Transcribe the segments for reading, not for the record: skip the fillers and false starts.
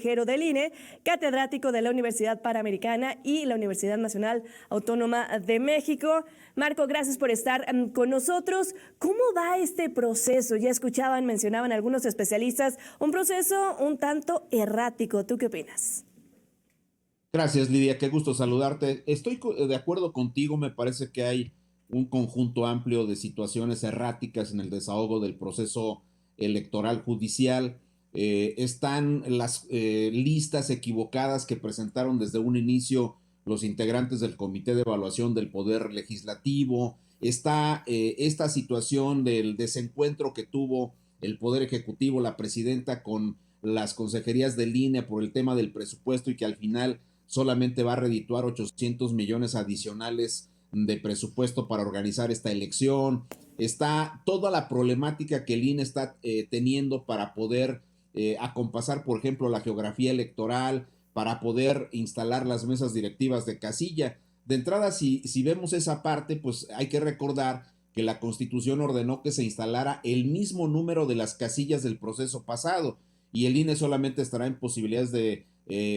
consejero del INE, catedrático de la Universidad Panamericana y la Universidad Nacional Autónoma de México. Marco, gracias por estar con nosotros. ¿Cómo va este proceso? Ya mencionaban algunos especialistas, un proceso un tanto errático. ¿Tú qué opinas? Gracias, Lidia, qué gusto saludarte. Estoy de acuerdo contigo, me parece que hay un conjunto amplio de situaciones erráticas en el desahogo del proceso electoral judicial. Están las listas equivocadas que presentaron desde un inicio los integrantes del Comité de Evaluación del Poder Legislativo. Está esta situación del desencuentro que tuvo el Poder Ejecutivo, la presidenta, con las consejerías del INE por el tema del presupuesto y que al final solamente va a redituar 800 millones adicionales de presupuesto para organizar esta elección. Está toda la problemática que el INE está teniendo para poder acompasar, por ejemplo, la geografía electoral, para poder instalar las mesas directivas de casilla. De entrada, si vemos esa parte, pues hay que recordar que la Constitución ordenó que se instalara el mismo número de las casillas del proceso pasado y el INE solamente estará en posibilidades de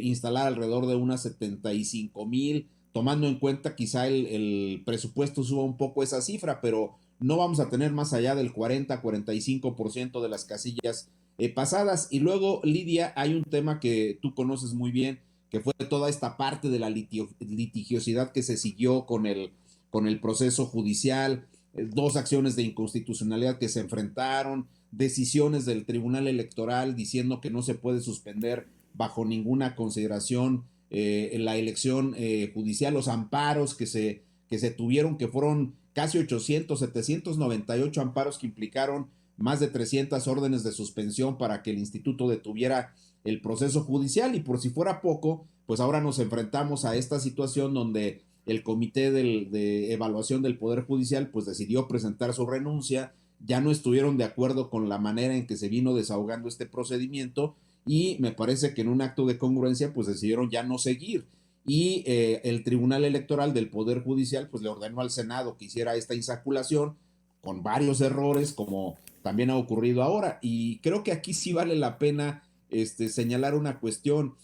instalar alrededor de unas 75,000, tomando en cuenta quizá el presupuesto suba un poco esa cifra, pero no vamos a tener más allá del 40-45% de las casillas pasadas. Y luego, Lidia, hay un tema que tú conoces muy bien, que fue toda esta parte de la litigiosidad que se siguió con el proceso judicial, dos acciones de inconstitucionalidad que se enfrentaron, decisiones del Tribunal Electoral diciendo que no se puede suspender bajo ninguna consideración en la elección judicial, los amparos que se tuvieron, que fueron casi 800, 798 amparos que implicaron más de 300 órdenes de suspensión para que el instituto detuviera el proceso judicial. Y por si fuera poco, pues ahora nos enfrentamos a esta situación donde el comité de evaluación del Poder Judicial pues decidió presentar su renuncia, ya no estuvieron de acuerdo con la manera en que se vino desahogando este procedimiento y me parece que en un acto de congruencia pues decidieron ya no seguir y el Tribunal Electoral del Poder Judicial pues le ordenó al Senado que hiciera esta insaculación con varios errores como también ha ocurrido ahora y creo que aquí sí vale la pena señalar una cuestión.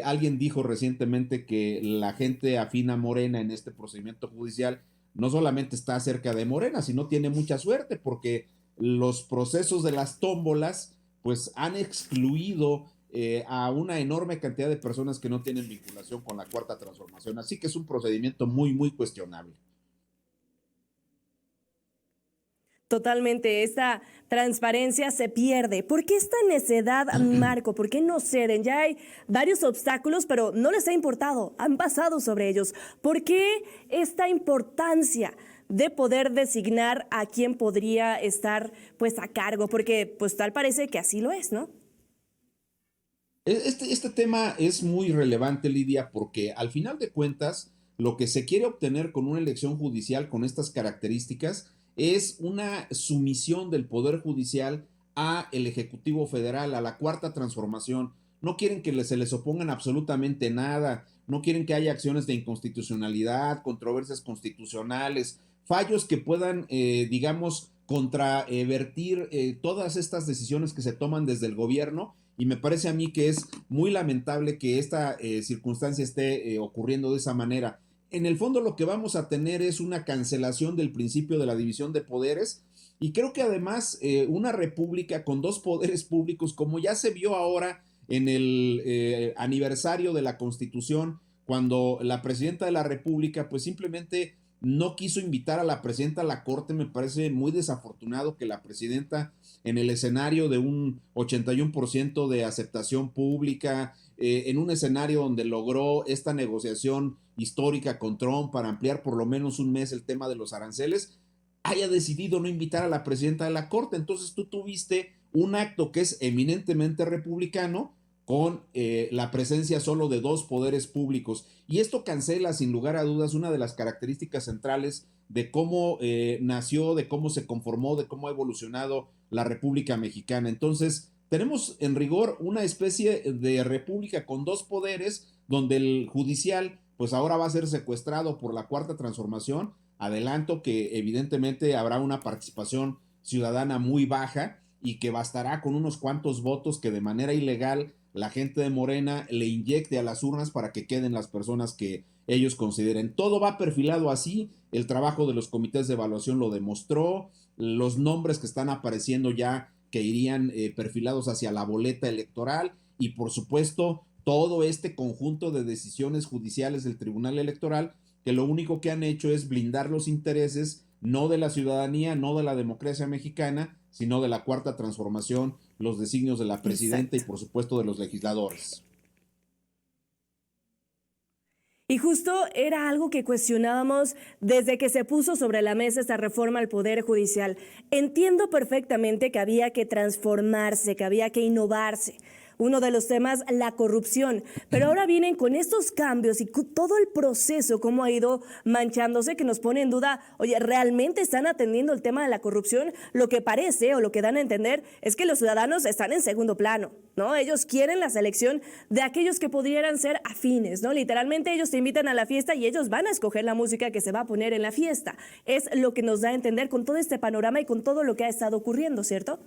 Alguien dijo recientemente que la gente afina a Morena en este procedimiento judicial no solamente está cerca de Morena, sino tiene mucha suerte porque los procesos de las tómbolas pues han excluido a una enorme cantidad de personas que no tienen vinculación con la Cuarta Transformación. Así que es un procedimiento muy, muy cuestionable. Totalmente, esta transparencia se pierde. ¿Por qué esta necedad, Marco? ¿Por qué no ceden? Ya hay varios obstáculos, pero no les ha importado, han pasado sobre ellos. ¿Por qué esta importancia de poder designar a quien podría estar pues a cargo? Porque pues tal parece que así lo es, ¿no? Este tema es muy relevante, Lidia, porque al final de cuentas, lo que se quiere obtener con una elección judicial con estas características es una sumisión del Poder Judicial a el Ejecutivo Federal, a la Cuarta Transformación. No quieren que se les opongan absolutamente nada, no quieren que haya acciones de inconstitucionalidad, controversias constitucionales, fallos que puedan, digamos, contravertir todas estas decisiones que se toman desde el gobierno y me parece a mí que es muy lamentable que esta circunstancia esté ocurriendo de esa manera. En el fondo lo que vamos a tener es una cancelación del principio de la división de poderes y creo que además una república con dos poderes públicos, como ya se vio ahora en el aniversario de la Constitución, cuando la presidenta de la República pues simplemente no quiso invitar a la presidenta a la Corte, me parece muy desafortunado que la presidenta en el escenario de un 81% de aceptación pública, en un escenario donde logró esta negociación histórica con Trump para ampliar por lo menos un mes el tema de los aranceles, haya decidido no invitar a la presidenta de la Corte. Entonces tú tuviste un acto que es eminentemente republicano con la presencia solo de dos poderes públicos. Y esto cancela, sin lugar a dudas, una de las características centrales de cómo nació, de cómo se conformó, de cómo ha evolucionado la República Mexicana. Entonces, tenemos en rigor una especie de república con dos poderes, donde el judicial, pues ahora va a ser secuestrado por la Cuarta Transformación. Adelanto que evidentemente habrá una participación ciudadana muy baja y que bastará con unos cuantos votos que de manera ilegal la gente de Morena le inyecte a las urnas para que queden las personas que ellos consideren. Todo va perfilado así, el trabajo de los comités de evaluación lo demostró, los nombres que están apareciendo ya que irían perfilados hacia la boleta electoral y por supuesto todo este conjunto de decisiones judiciales del Tribunal Electoral que lo único que han hecho es blindar los intereses no de la ciudadanía, no de la democracia mexicana, sino de la Cuarta Transformación, los designios de la presidenta y por supuesto de los legisladores. Y justo era algo que cuestionábamos desde que se puso sobre la mesa esta reforma al Poder Judicial. Entiendo perfectamente que había que transformarse, que había que innovarse. Uno de los temas, la corrupción. Pero ahora vienen con estos cambios y todo el proceso, cómo ha ido manchándose, que nos pone en duda, oye, ¿realmente están atendiendo el tema de la corrupción? Lo que parece o lo que dan a entender es que los ciudadanos están en segundo plano, ¿no? Ellos quieren la selección de aquellos que pudieran ser afines, ¿no? Literalmente ellos te invitan a la fiesta y ellos van a escoger la música que se va a poner en la fiesta. Es lo que nos da a entender con todo este panorama y con todo lo que ha estado ocurriendo, ¿cierto?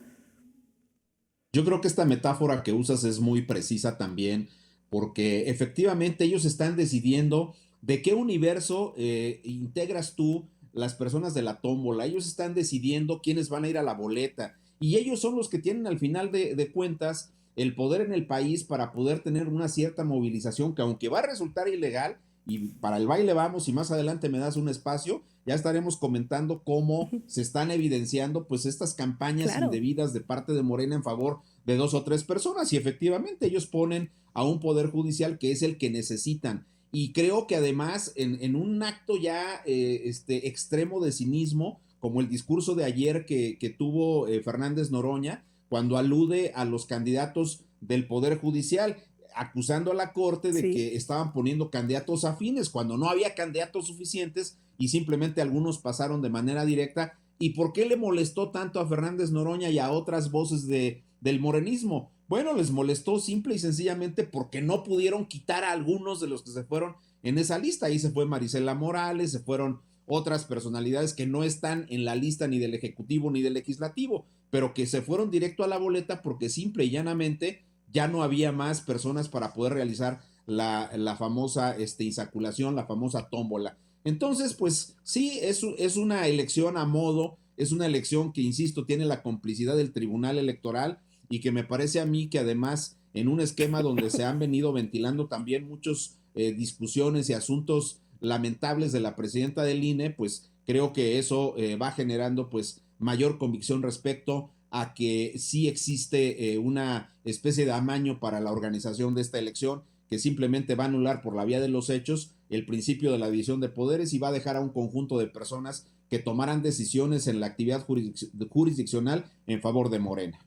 Yo creo que esta metáfora que usas es muy precisa también, porque efectivamente ellos están decidiendo de qué universo integras tú las personas de la tómbola. Ellos están decidiendo quiénes van a ir a la boleta y ellos son los que tienen al final de cuentas el poder en el país para poder tener una cierta movilización que aunque va a resultar ilegal, y para el baile vamos y más adelante me das un espacio, ya estaremos comentando cómo se están evidenciando pues estas campañas Claro. indebidas de parte de Morena en favor de dos o tres personas y efectivamente ellos ponen a un poder judicial que es el que necesitan y creo que además en un acto ya extremo de cinismo como el discurso de ayer que tuvo Fernández Noroña cuando alude a los candidatos del Poder Judicial acusando a la Corte de que estaban poniendo candidatos afines cuando no había candidatos suficientes y simplemente algunos pasaron de manera directa. ¿Y por qué le molestó tanto a Fernández Noroña y a otras voces del morenismo? Bueno, les molestó simple y sencillamente porque no pudieron quitar a algunos de los que se fueron en esa lista. Ahí se fue Marisela Morales, se fueron otras personalidades que no están en la lista ni del Ejecutivo ni del Legislativo, pero que se fueron directo a la boleta porque simple y llanamente ya no había más personas para poder realizar la famosa insaculación, la famosa tómbola. Entonces, pues sí, es una elección a modo, es una elección que, insisto, tiene la complicidad del Tribunal Electoral y que me parece a mí que además en un esquema donde se han venido ventilando también muchas discusiones y asuntos lamentables de la presidenta del INE, pues creo que eso va generando pues mayor convicción respecto a que sí existe una especie de amaño para la organización de esta elección que simplemente va a anular por la vía de los hechos el principio de la división de poderes y va a dejar a un conjunto de personas que tomarán decisiones en la actividad jurisdiccional en favor de Morena.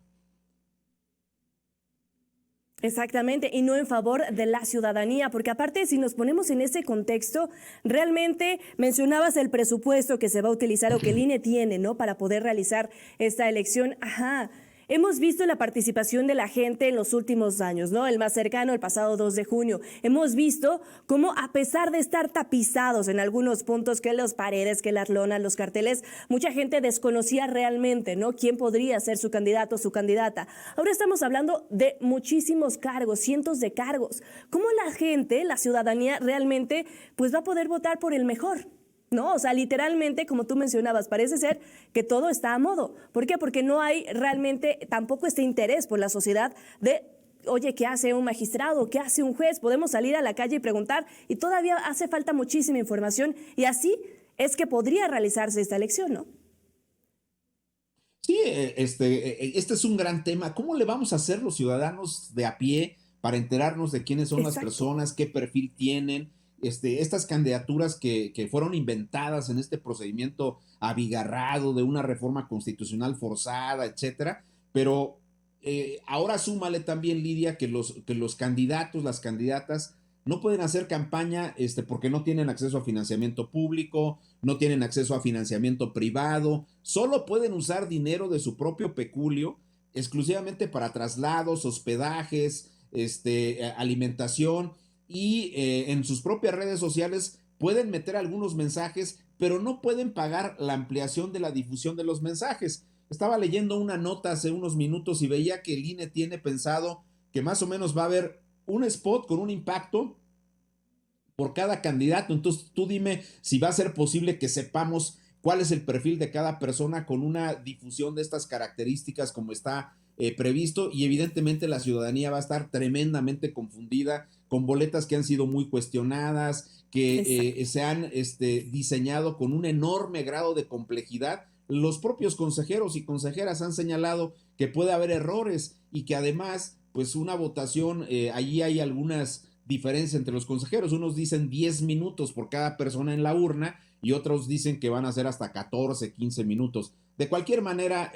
Exactamente, y no en favor de la ciudadanía, porque aparte si nos ponemos en ese contexto, realmente mencionabas el presupuesto que se va a utilizar o que el INE tiene, ¿no? Para poder realizar esta elección. Ajá. Hemos visto la participación de la gente en los últimos años, ¿no? El más cercano, el pasado 2 de junio. Hemos visto cómo a pesar de estar tapizados en algunos puntos, que las paredes, que las lonas, los carteles, mucha gente desconocía realmente, ¿no? Quién podría ser su candidato o su candidata. Ahora estamos hablando de muchísimos cargos, cientos de cargos. ¿Cómo la gente, la ciudadanía realmente, pues va a poder votar por el mejor? No, o sea, literalmente, como tú mencionabas, parece ser que todo está a modo. ¿Por qué? Porque no hay realmente tampoco este interés por la sociedad de, oye, ¿qué hace un magistrado? ¿Qué hace un juez? Podemos salir a la calle y preguntar y todavía hace falta muchísima información y así es que podría realizarse esta elección, ¿no? Sí, este es un gran tema. ¿Cómo le vamos a hacer los ciudadanos de a pie para enterarnos de quiénes son las Exacto. personas, qué perfil tienen? Estas candidaturas que fueron inventadas en este procedimiento abigarrado de una reforma constitucional forzada, etcétera. Pero ahora súmale también, Lidia, que los candidatos, las candidatas, no pueden hacer campaña porque no tienen acceso a financiamiento público, no tienen acceso a financiamiento privado, solo pueden usar dinero de su propio peculio exclusivamente para traslados, hospedajes, alimentación y en sus propias redes sociales pueden meter algunos mensajes, pero no pueden pagar la ampliación de la difusión de los mensajes. Estaba leyendo una nota hace unos minutos y veía que el INE tiene pensado que más o menos va a haber un spot con un impacto por cada candidato. Entonces tú dime si va a ser posible que sepamos cuál es el perfil de cada persona con una difusión de estas características como está previsto, y evidentemente la ciudadanía va a estar tremendamente confundida con boletas que han sido muy cuestionadas, que se han diseñado con un enorme grado de complejidad. Los propios consejeros y consejeras han señalado que puede haber errores y que además, pues una votación, allí hay algunas diferencias entre los consejeros. Unos dicen 10 minutos por cada persona en la urna y otros dicen que van a ser hasta 14, 15 minutos. De cualquier manera,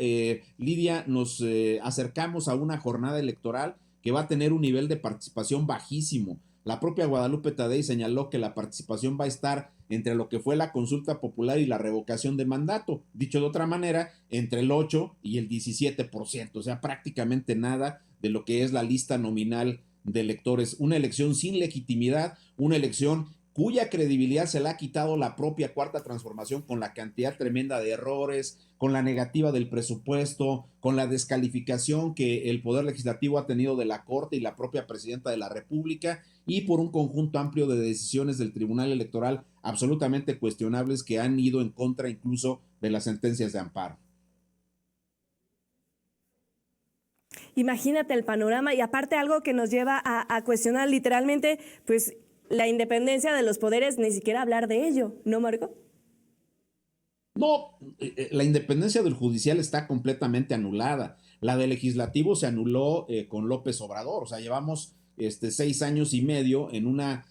Lidia, nos acercamos a una jornada electoral que va a tener un nivel de participación bajísimo. La propia Guadalupe Tadei señaló que la participación va a estar entre lo que fue la consulta popular y la revocación de mandato. Dicho de otra manera, entre el 8 y el 17%, o sea, prácticamente nada de lo que es la lista nominal de electores. Una elección sin legitimidad, una elección cuya credibilidad se la ha quitado la propia Cuarta Transformación con la cantidad tremenda de errores, con la negativa del presupuesto, con la descalificación que el Poder Legislativo ha tenido de la Corte y la propia Presidenta de la República, y por un conjunto amplio de decisiones del Tribunal Electoral absolutamente cuestionables que han ido en contra incluso de las sentencias de amparo. Imagínate el panorama, y aparte algo que nos lleva a cuestionar literalmente, pues la independencia de los poderes, ni siquiera hablar de ello, ¿no, Marco? No, la independencia del judicial está completamente anulada. La del legislativo se anuló con López Obrador. O sea, llevamos 6 años y medio en una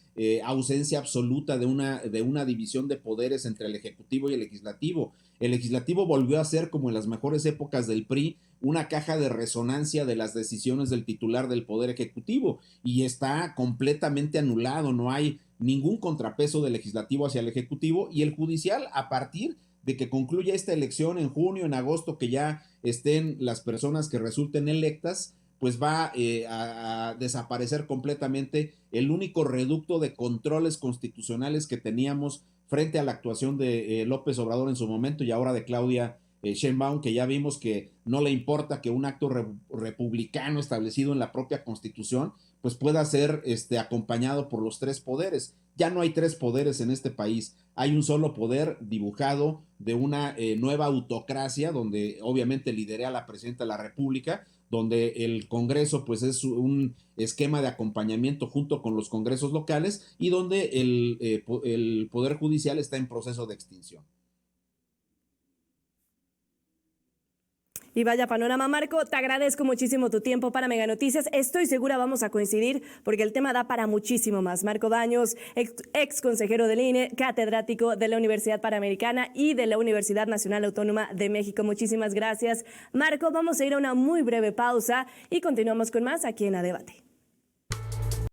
ausencia absoluta de una división de poderes entre el ejecutivo y el legislativo. El legislativo volvió a ser, como en las mejores épocas del PRI, una caja de resonancia de las decisiones del titular del poder ejecutivo, y está completamente anulado. No hay ningún contrapeso del legislativo hacia el ejecutivo, y el judicial, a partir de que concluya esta elección en junio, en agosto, que ya estén las personas que resulten electas, pues va a desaparecer completamente el único reducto de controles constitucionales que teníamos frente a la actuación de López Obrador en su momento, y ahora de Claudia Sheinbaum, que ya vimos que no le importa que un acto republicano establecido en la propia Constitución pues pueda ser acompañado por los tres poderes. Ya no hay tres poderes en este país, hay un solo poder dibujado de una nueva autocracia, donde obviamente lidera la presidenta de la República, donde el Congreso pues es un esquema de acompañamiento junto con los congresos locales, y donde el Poder Judicial está en proceso de extinción. Y vaya panorama, Marco, te agradezco muchísimo tu tiempo para Mega Noticias. Estoy segura vamos a coincidir porque el tema da para muchísimo más. Marco Baños, ex consejero del INE, catedrático de la Universidad Panamericana y de la Universidad Nacional Autónoma de México. Muchísimas gracias, Marco. Vamos a ir a una muy breve pausa y continuamos con más aquí en A Debate.